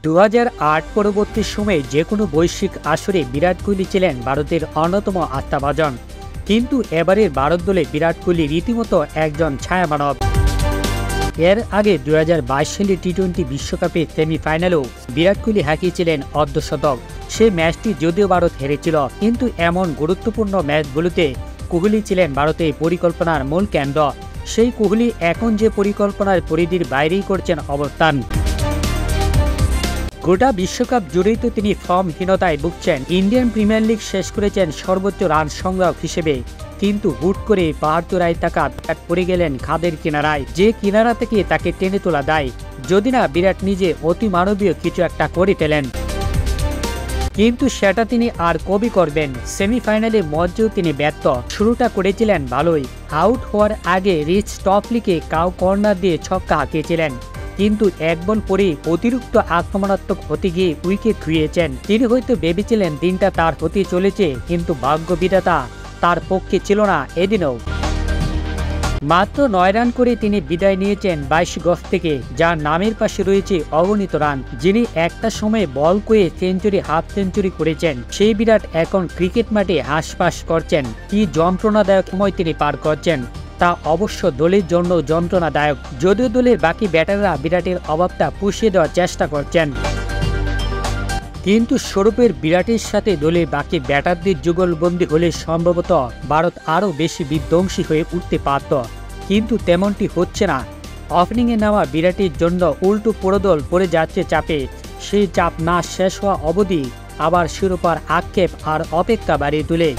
2008 পরবর্তী সময়ে যে কোনো বৈশ্বিক আসরে বিরাট কোহলি ছিলেন ভারতের অন্যতম আস্থাভাজন, কিন্তু এবারের ভারত দলে বিরাট কোহলি রীতিমতো একজন ছায়ামানব। এর আগে 2022 সালে টি-20 বিশ্বকাপে সেমিফাইনালেও বিরাট কোহলি হাঁকিয়েছিলেন অর্ধশতক। সেই ম্যাচটি যদিও ভারত হেরেছিল, কিন্তু এমন গুরুত্বপূর্ণ ম্যাচগুলোতে কোহলি ছিলেন ভারতের পরিকল্পনার মূল কেন্দ্র। সেই কোহলি এখন যে পরিকল্পনার পরিধির বাইরেই করছেন অবস্থান। গোটা বিশ্বকাপ জুড়েই তো তিনি ফর্মহীনতায় ভুগছেন। ইন্ডিয়ান প্রিমিয়ার লিগ শেষ করেছেন সর্বোচ্চ রান সংগ্রাহক হিসেবে, কিন্তু হুট করে বাহাত্তরায় থাকা বিরাট পড়ে গেলেন খাদের কিনারায়, যে কিনারা থেকে তাকে টেনে তোলা দেয়, যদি না বিরাট নিজে অতি মানবীয় কিছু একটা করে ফেলেন। কিন্তু সেটা তিনি আর কবি করবেন। সেমিফাইনালে মঞ্চেও তিনি ব্যর্থ। শুরুটা করেছিলেন ভালোই, আউট হওয়ার আগে রিচ টপলিকে কাউ কর্নার দিয়ে ছক্কা হাঁকিয়েছিলেন, কিন্তু এক বল পরেই অতিরিক্ত আক্রমণাত্মক হতে গিয়ে উইকেট খুইয়েছেন। তিনি হয়তো ভেবেছিলেন দিনটা তার হতে চলেছে, কিন্তু ভাগ্য বিধাতা তার পক্ষে ছিল না এদিনও। মাত্র 9 রান করে তিনি বিদায় নিয়েছেন 22 গজ থেকে, যার নামের পাশে রয়েছে অগণিত রান। যিনি একটা সময়ে বল করে সেঞ্চুরি, হাফ সেঞ্চুরি করেছেন, সেই বিরাট এখন ক্রিকেট মাঠে হাঁসফাঁস করছেন। কি যন্ত্রণাদায়ক সময় তিনি পার করছেন, তা অবশ্য দলের জন্য যন্ত্রণাদায়ক। যদিও দলের বাকি ব্যাটাররা বিরাটের অভাবটা পুষিয়ে দেওয়ার চেষ্টা করছেন, কিন্তু স্বরূপের বিরাটের সাথে দলের বাকি ব্যাটারদের যুগলবন্দি হলে সম্ভবত ভারত আরও বেশি বিধ্বংসী হয়ে উঠতে পারত, কিন্তু তেমনটি হচ্ছে না। ওপেনিংয়ে নেওয়া বিরাটের জন্য উল্টো পুরোদল পড়ে যাচ্ছে চাপে। সেই চাপ না শেষ হওয়া অবধি আবার শিরোপার আক্ষেপ আর অপেক্ষা বাড়িয়ে তোলে।